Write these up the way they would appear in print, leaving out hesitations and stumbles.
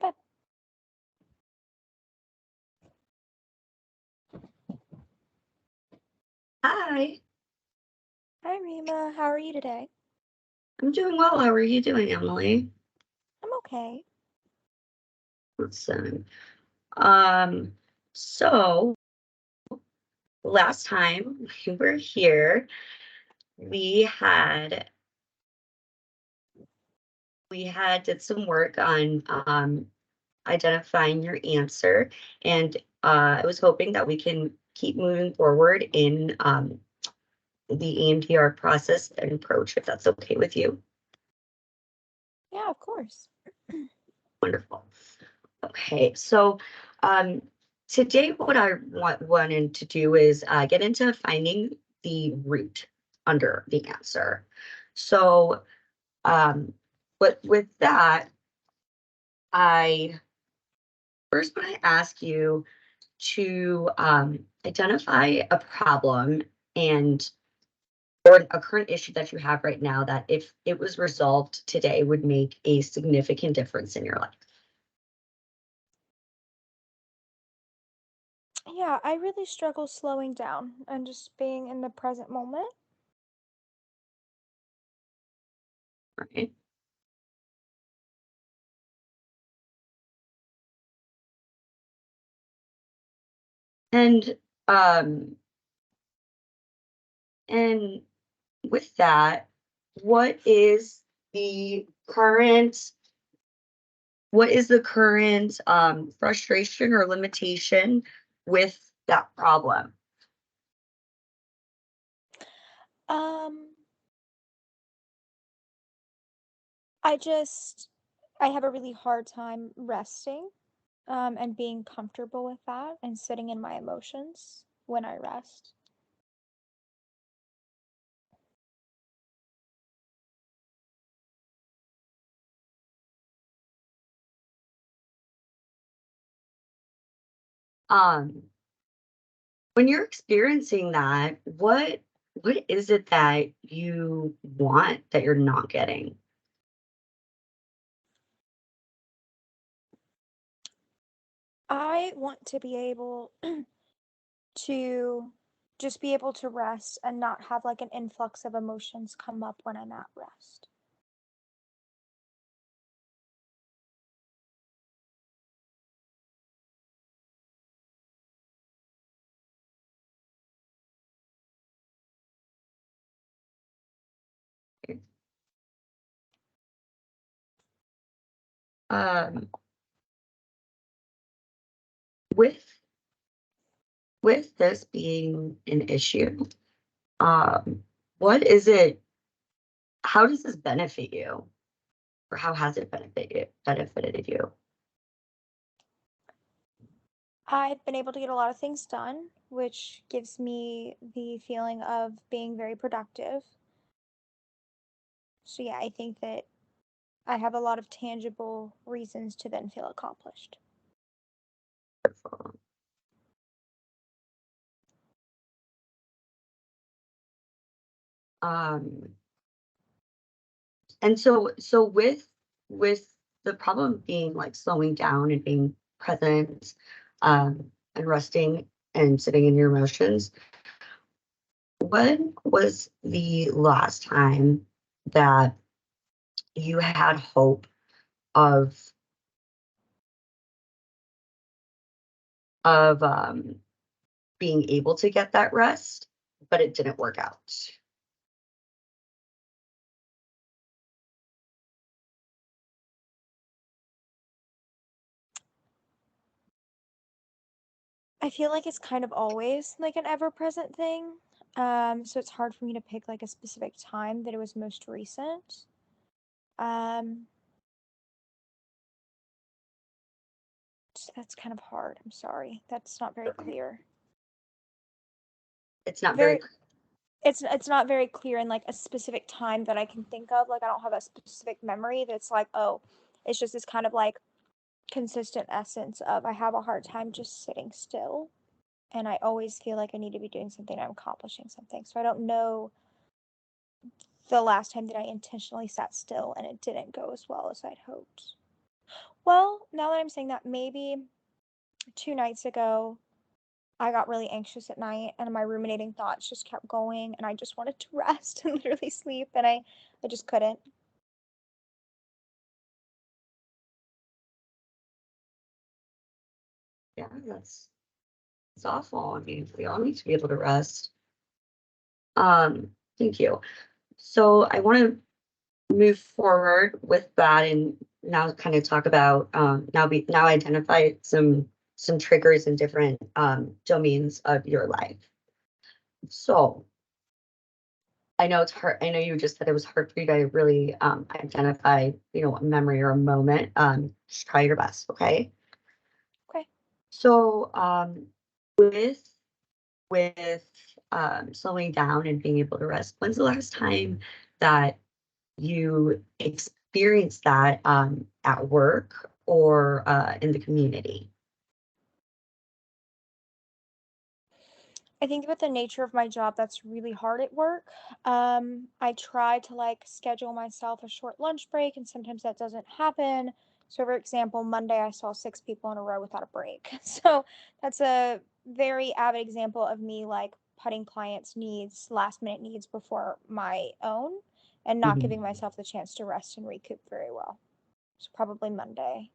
Bye. Hi, Hi, Reema. How are you today? I'm doing well. How are you doing, Emily? I'm okay. Listen, um, so last time we were here, we had did some work on identifying your answer, and I was hoping that we can keep moving forward in the EMDR process and approach, if that's okay with you. Yeah, of course. Wonderful. Okay, so um, today what I wanted to do is get into finding the root under the answer. So, um, but with that, I first want to ask you to identify a problem and or a current issue that you have right now that if it was resolved today would make a significant difference in your life. Yeah, I really struggle slowing down and just being in the present moment. Right? And um, And with that, what is the current frustration or limitation with that problem? Um, I just I have a really hard time resting, and being comfortable with that and sitting in my emotions when I rest. Um, when you're experiencing that, what is it that you want that you're not getting? I want to be able to just be able to rest and not have like an influx of emotions come up when I'm at rest. Um, with this being an issue, um, what is it? How does this benefit you? Or how has it benefited you? I've been able to get a lot of things done, which gives me the feeling of being very productive. So, yeah, I think that I have a lot of tangible reasons to then feel accomplished. Um, and so with the problem being like slowing down and being present, and resting and sitting in your emotions, when was the last time that you had hope of of being able to get that rest, but it didn't work out? I feel like it's kind of always like an ever present thing. So it's hard for me to pick like a specific time that it was most recent. Um, so that's kind of hard. I'm sorry. That's not very clear. It's not very Very it's not very clear in like a specific time that I can think of. Like I don't have a specific memory that's like, oh, it's just this kind of like consistent essence of I have a hard time just sitting still and I always feel like I need to be doing something, I'm accomplishing something. So I don't know the last time that I intentionally sat still and it didn't go as well as I'd hoped. Well, now that I'm saying that, maybe 2 nights ago, I got really anxious at night and my ruminating thoughts just kept going and I just wanted to rest and literally sleep and I just couldn't. Yeah, it's awful. I mean, we all need to be able to rest. Thank you. So I want to move forward with that and now kind of talk about now identify some triggers in different domains of your life. So I know it's hard. I know you just said it was hard for you to really identify, a memory or a moment. Just try your best, okay? Okay. So with with slowing down and being able to rest, when's the last time that you experienced that at work or in the community? I think with the nature of my job, that's really hard at work. I try to like schedule myself a short lunch break, and sometimes that doesn't happen. So, for example, Monday I saw 6 people in a row without a break. So, that's a very avid example of me like putting clients' needs, last minute needs before my own, and not Mhm. giving myself the chance to rest and recoup very well. So, probably Monday.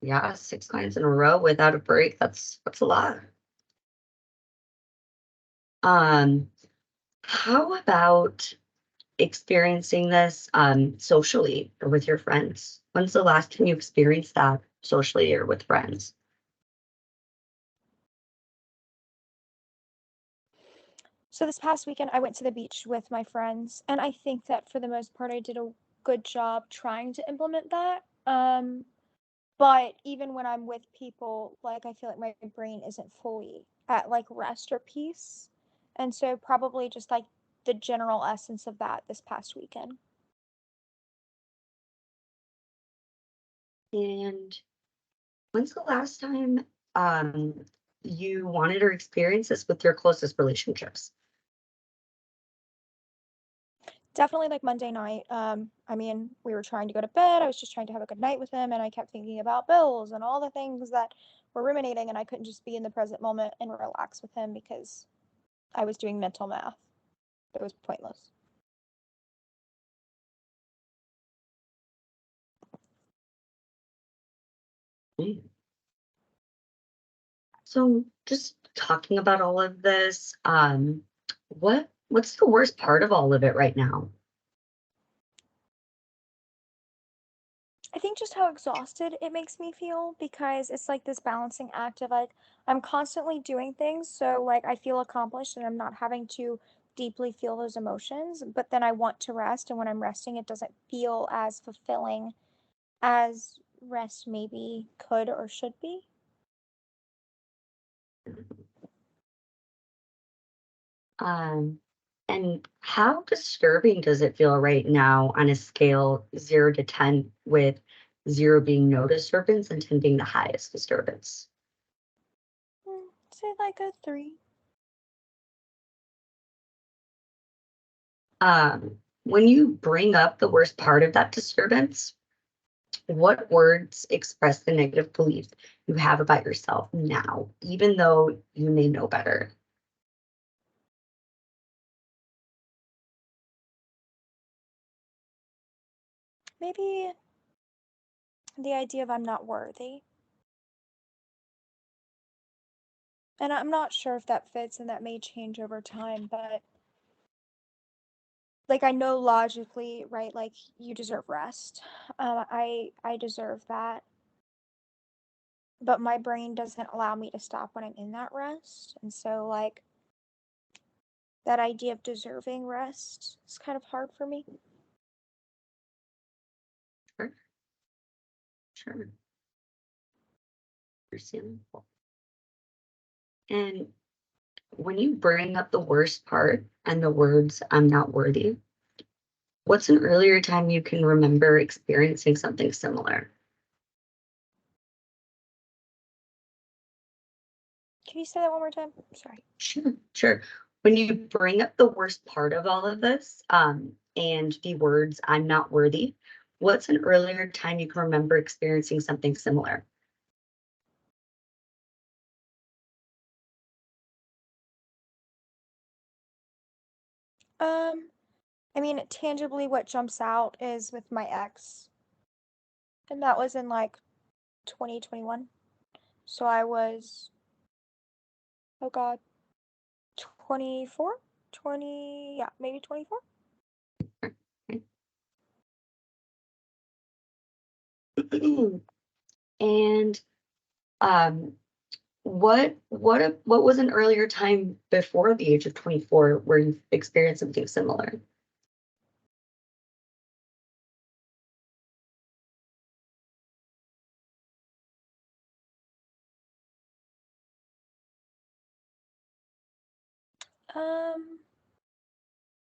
Yeah, 6 clients in a row without a break. That's a lot. Um, how about experiencing this socially or with your friends? When's the last time you experienced that socially or with friends? So this past weekend, I went to the beach with my friends, and I think that for the most part, I did a good job trying to implement that. But even when I'm with people, like I feel like my brain isn't fully at like rest or peace, and so probably just like the general essence of that this past weekend. And when's the last time um you wanted or experienced this with your closest relationships? Definitely like Monday night. I mean, we were trying to go to bed. I was just trying to have a good night with him, and I kept thinking about bills and all the things that were ruminating, and I couldn't just be in the present moment and relax with him because I was doing mental math. It was pointless. Mm. So just talking about all of this, what's the worst part of all of it right now? I think just how exhausted it makes me feel because it's like this balancing act of like I'm constantly doing things so like I feel accomplished and I'm not having to deeply feel those emotions, but then I want to rest and when I'm resting it doesn't feel as fulfilling as rest maybe could or should be. Um, and how disturbing does it feel right now on a scale 0 to 10, with 0 being no disturbance and 10 being the highest disturbance? Say like a 3. When you bring up the worst part of that disturbance, what words express the negative belief you have about yourself now, even though you may know better? Maybe the idea of I'm not worthy. And I'm not sure if that fits and that may change over time, but like I know logically, right? Like you deserve rest. I deserve that, but my brain doesn't allow me to stop when I'm in that rest, and so like that idea of deserving rest is kind of hard for me. Sure, sure, understandable. And when you bring up the worst part and the words "I'm not worthy," what's an earlier time you can remember experiencing something similar? Can you say that one more time? Sorry. Sure, sure. When you bring up the worst part of all of this, and the words "I'm not worthy," what's an earlier time you can remember experiencing something similar? Um, I mean, tangibly, what jumps out is with my ex, and that was in like 2021. So I was, oh God, 24, 20, yeah, maybe 24. And um, what was an earlier time before the age of 24 where you experienced something similar? Um,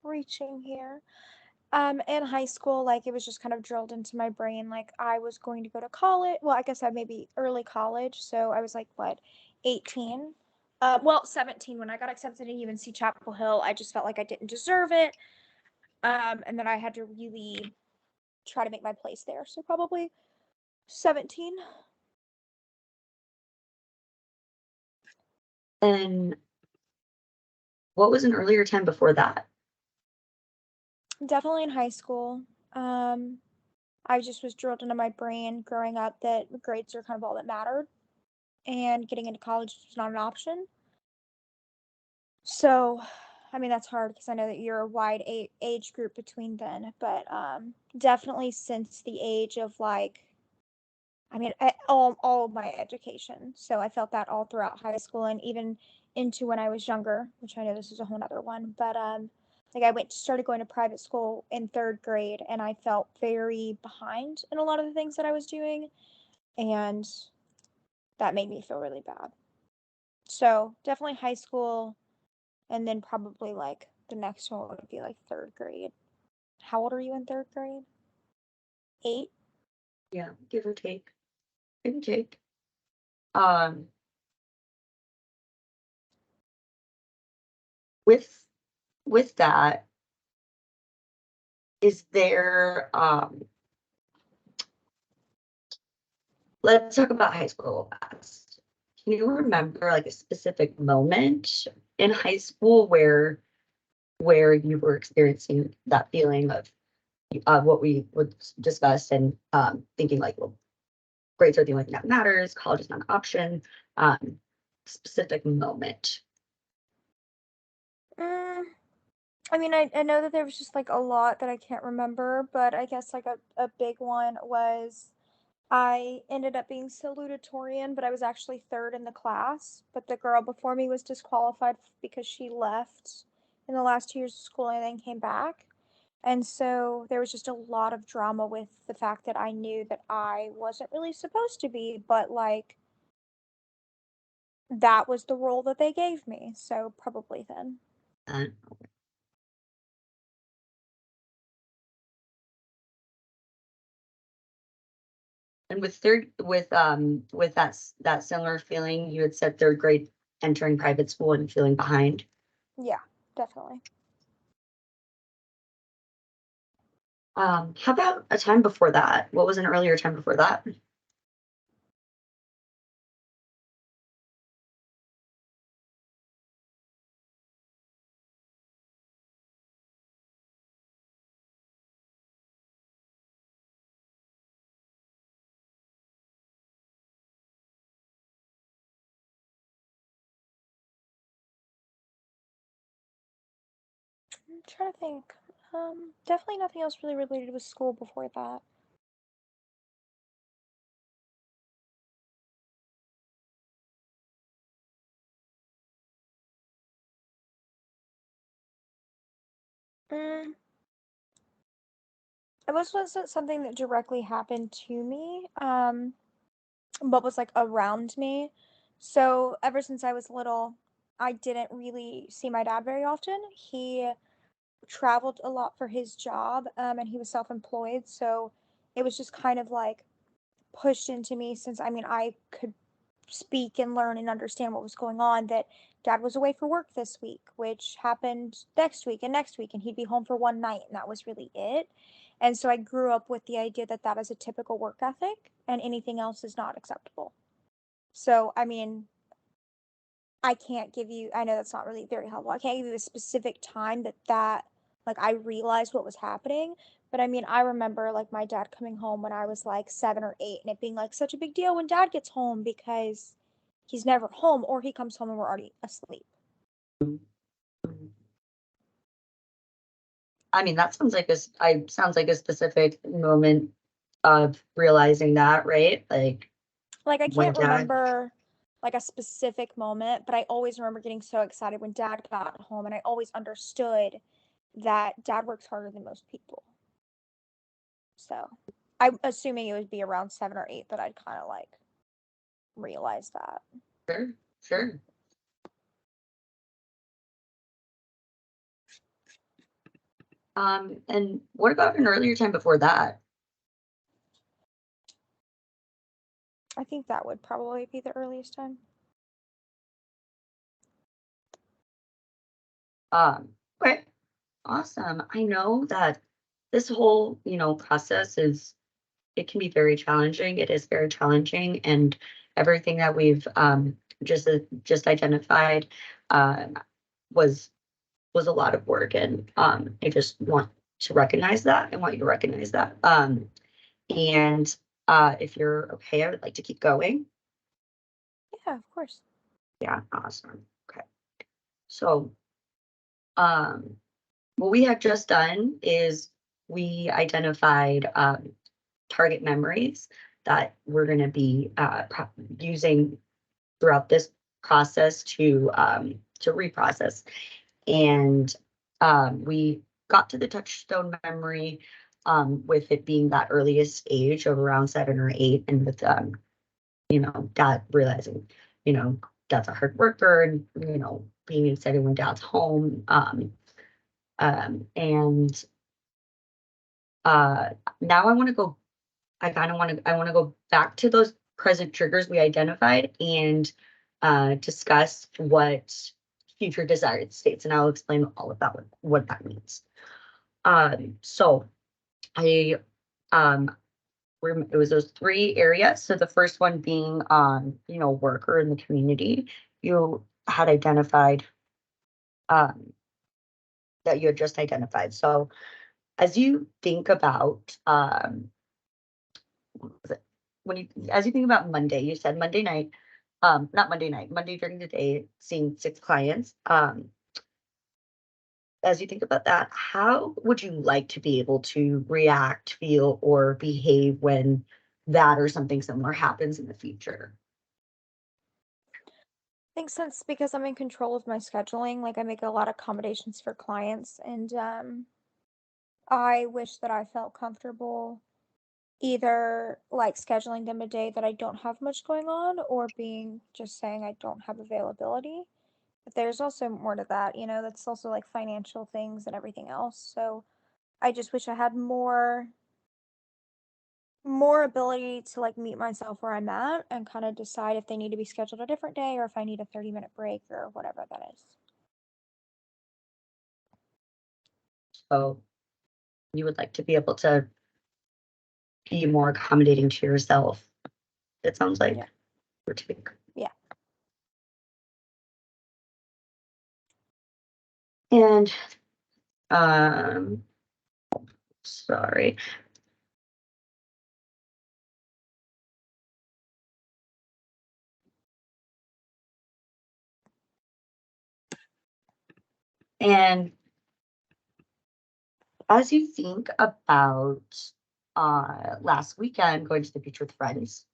Reaching here. In high school, like it was just kind of drilled into my brain, like I was going to go to college. Well, I guess I maybe early college. So I was like, what, 18? Well, 17 when I got accepted at UNC Chapel Hill. I just felt like I didn't deserve it. And then I had to really try to make my place there. So probably 17. And what was an earlier time before that? Definitely in high school. Um, I just was drilled into my brain growing up that grades are kind of all that mattered, and getting into college was not an option. So, I mean, that's hard because I know that you're a wide age group between then, but definitely since the age of like, I mean, all of my education. So I felt that all throughout high school and even into when I was younger, which I know this is a whole nother one, but like I started going to private school in third grade, and I felt very behind in a lot of the things that I was doing, and that made me feel really bad. So definitely high school, and then probably like the next one would be like third grade. How old are you in third grade? 8? Yeah, give or take. Give or take. Um, with that, is there let's talk about high school fast. Can you remember like a specific moment in high school where you were experiencing that feeling of what we would discuss and thinking like, well, grades are the only thing that matters, college is not an option. Um, Specific moment. Mm, I mean, I know that there was just like a lot that I can't remember, but I guess like a big one was I ended up being salutatorian, but I was actually third in the class. But the girl before me was disqualified because she left in the last 2 years of school and then came back. And so there was just a lot of drama with the fact that I knew that I wasn't really supposed to be, but like that was the role that they gave me. So probably then. Uh, and with that similar feeling, you had said third grade entering private school and feeling behind. Yeah, definitely. How about a time before that? What was an earlier time before that? I'm trying to think. Definitely nothing else really related with school before that. Mm, it wasn't something that directly happened to me, but was like around me. So ever since I was little, I didn't really see my dad very often. He traveled a lot for his job, and he was self-employed. So it was just kind of like pushed into me since I mean I could speak and learn and understand what was going on, that dad was away for work this week, which happened next week and next week, and he'd be home for one night, and that was really it. And so I grew up with the idea that that is a typical work ethic and anything else is not acceptable. So, I mean, I can't give you, I know that's not really very helpful. I can't give you a specific time like I realized what was happening. But I mean, I remember like my dad coming home when I was like 7 or 8 and it being like such a big deal when dad gets home because he's never home or he comes home and we're already asleep. I mean, that sounds like a specific moment of realizing that, right? Like I When can't dad, remember like a specific moment, but I always remember getting so excited when dad got home and I always understood that dad works harder than most people. So I'm assuming it would be around 7 or 8 that I'd kind of like realize that. sure, sure. And what about an earlier time before that? I think that would probably be the earliest time. Okay, awesome. I know that this whole, process it can be very challenging. It is very challenging, and everything that we've just identified um, was was a lot of work, and I just want to recognize that. I want you to recognize that. And if you're okay, I would like to keep going. Yeah, of course. Yeah, awesome. Okay, so um, what we had just done is we identified target memories that we're going to be using throughout this process to reprocess. And we got to the touchstone memory with it being that earliest age of around 7 or 8, and with dad realizing, you know, dad's a hard worker, and being excited when dad's home. And uh, now I want to go back to those present triggers we identified and discuss what future desired states, and I'll explain all of that, what that means. So I it was those 3 areas. So the first one being work or in the community. You had identified um, that you had just identified. So as you think about when you as you think about Monday, you said Monday night, not Monday night, Monday during the day, seeing 6 clients. As you think about that, how would you like to be able to react, feel, or behave when that or something similar happens in the future? Makes sense because I'm in control of my scheduling. Like I make a lot of accommodations for clients and I wish that I felt comfortable either like scheduling them a day that I don't have much going on or being just saying I don't have availability. But there's also more to that, that's also like financial things and everything else. So I just wish I had more ability to like meet myself where I'm at and kind of decide if they need to be scheduled a different day or if I need a 30-minute break or whatever that is. So you would like to be able to be more accommodating to yourself. It sounds Yeah. like, or to be, Yeah. and um, sorry. And as you think about last weekend going to the beach with friends,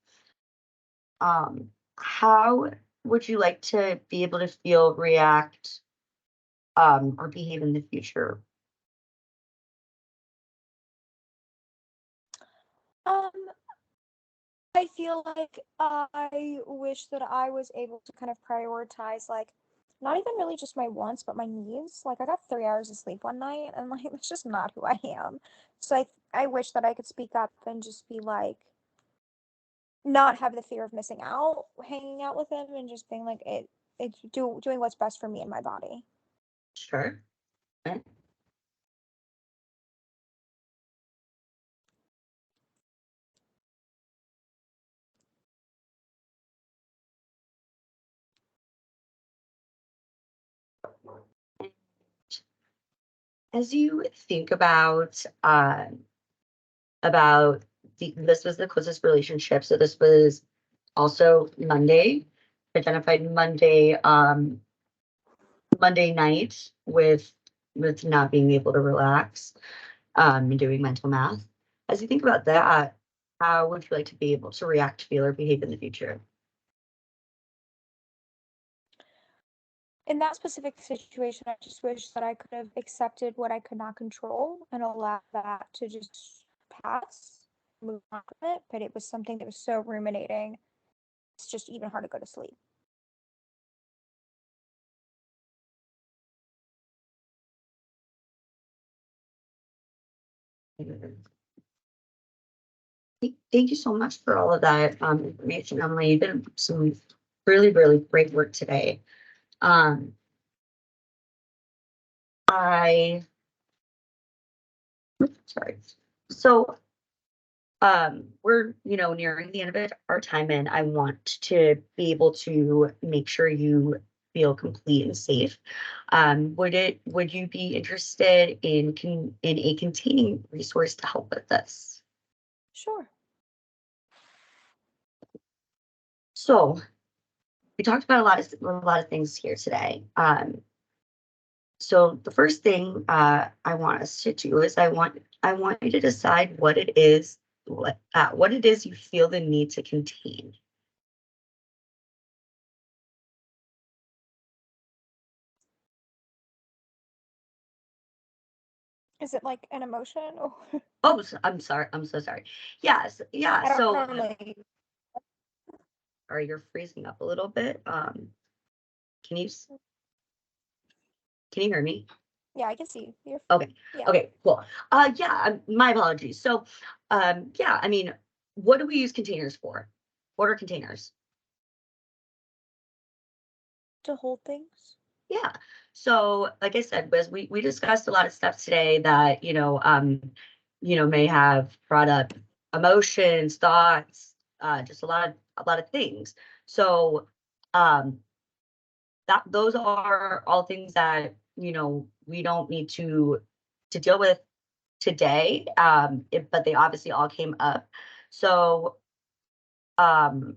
how would you like to be able to feel, react, or behave in the future? Um, I feel like I wish that I was able to kind of prioritize like not even really just my wants, but my needs. Like I got 3 hours of sleep one night and like that's just not who I am. So I wish that I could speak up and just be like not have the fear of missing out, hanging out with him and just being like it's doing what's best for me and my body. Sure. Okay. as you think about this was the closest relationship. So this was also Monday, identified Monday night with not being able to relax, and doing mental math. As you think about that, how would you like to be able to react, feel, or behave in the future? In that specific situation, I just wish that I could have accepted what I could not control and allowed that to just pass, move on from it. But it was something that was so ruminating, it's just even hard to go to sleep. Thank you so much for all of that information, Emily. You did some really, really great work today. Um, I sorry. So we're nearing the end of our time, and I want to be able to make sure you feel complete and safe. Would you be interested in a containing resource to help with this? Sure. So we talked about a lot of things here today. So the first thing I want us to do is I want you to decide what it is you feel the need to contain. Is it like an emotion? Or Oh, I'm sorry. I'm so sorry. Yes, yeah. I don't So, normally. you're freezing up a little bit. Can you can you hear me? Yeah, I can see. You're. Okay. Yeah, Okay. Cool. Yeah. My apologies. So, yeah. I mean, what do we use containers for? What are containers? to hold things. Yeah. So, like I said, as we discussed a lot of stuff today that may have brought up emotions, thoughts, just a lot of things. So, um, that those are all things that we don't need to deal with today. But they obviously all came up. So, um,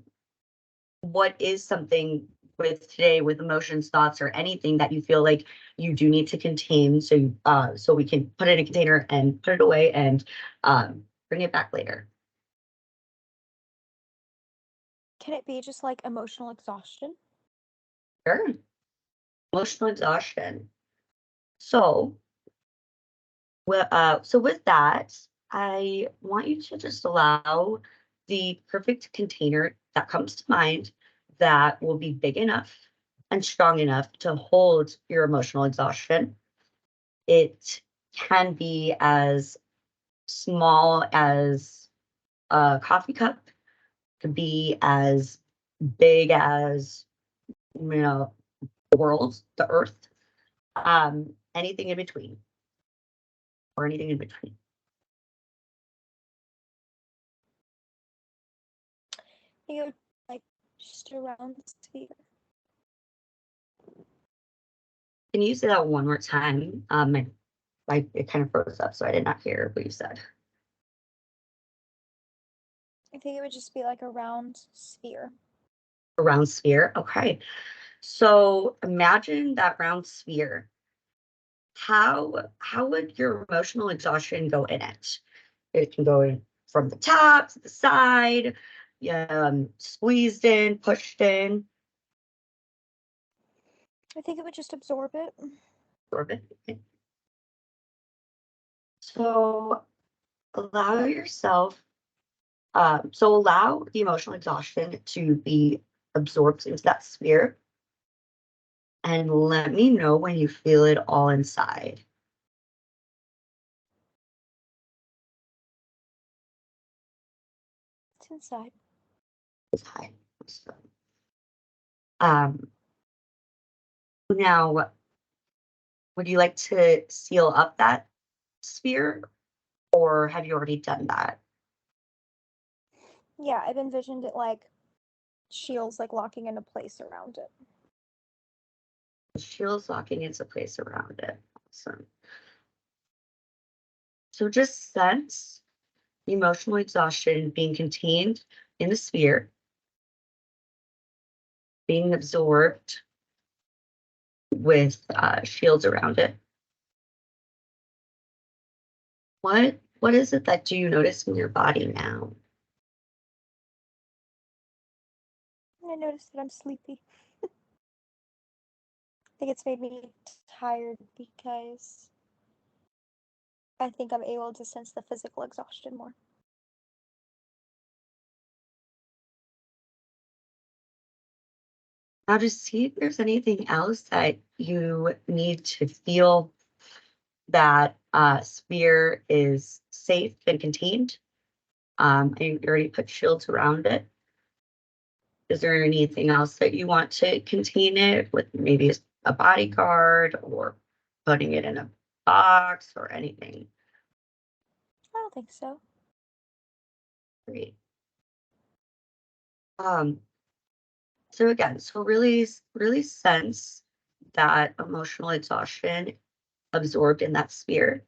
what is something with today with emotions, thoughts, or anything that you feel like you do need to contain so we can put it in a container and put it away and bring it back later? Can it be just like emotional exhaustion? Sure. Emotional exhaustion. So, so with that, I want you to just allow the perfect container that comes to mind that will be big enough and strong enough to hold your emotional exhaustion. It can be as small as a coffee cup, could be as big as the world, the earth, anything in between, or anything in between. You like just around the sphere. Can you say that one more time? It kind of froze up, so I did not hear what you said. I think it would just be like a round sphere. A round sphere. Okay. So imagine that round sphere. How would your emotional exhaustion go in it? It can go in from the top to the side, squeezed in, pushed in, I think it would just absorb it. absorb it. Okay. So allow yourself, allow the emotional exhaustion to be absorbed into that sphere, and let me know when you feel it all inside. It's inside. Inside. So, um, now, would you like to seal up that sphere, or have you already done that? Yeah, I've envisioned it like shields like locking into place around it. The shield's locking into place around it. Awesome. So just sense emotional exhaustion being contained in the sphere, being absorbed with shields around it. What is it that do you notice in your body now? I noticed that I'm sleepy. I think it's made me tired because I think I'm able to sense the physical exhaustion more. Now to see if there's anything else that you need to feel that sphere is safe and contained. And you already put shields around it. Is there anything else that you want to contain it with, maybe a bodyguard or putting it in a box or anything? I don't think so. Great. Um, so again, so really sense that emotional exhaustion absorbed in that sphere.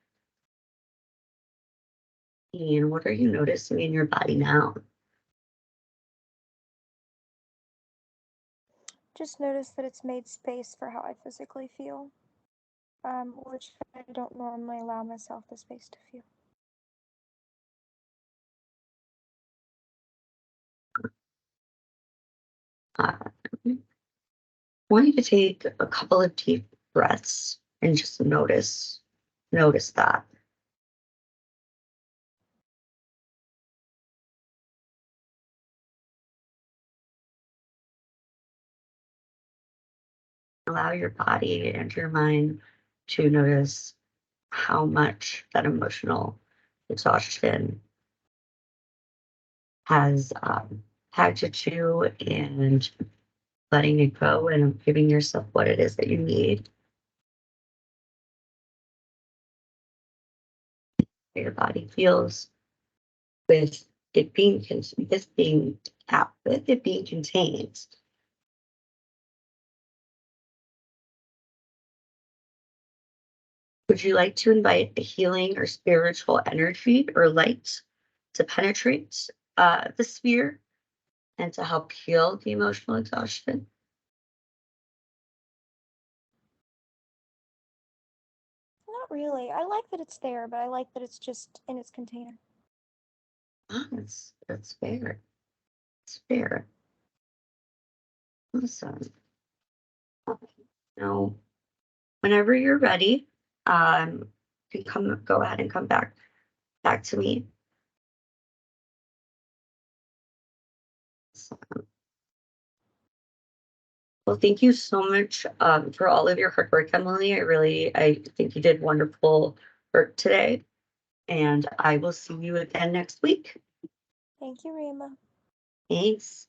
And what are you noticing in your body now? Just notice that it's made space for how I physically feel, which I don't normally allow myself the space to feel. Uh, I want you to take a couple of deep breaths and just notice that. Allow your body and your mind to notice how much that emotional exhaustion has had you to, and letting it go and giving yourself what it is that you need. Your body feels with it being with it being contained. Would you like to invite a healing or spiritual energy or light to penetrate the sphere and to help heal the emotional exhaustion? Not really. I like that it's there, but I like that it's just in its container. Oh, that's fair. It's fair. Awesome. Now, whenever you're ready, you can go ahead and come back to me. So, well, thank you so much for all of your hard work, Emily. I think you did wonderful work today, and I will see you again next week. Thank you, Reema. Thanks.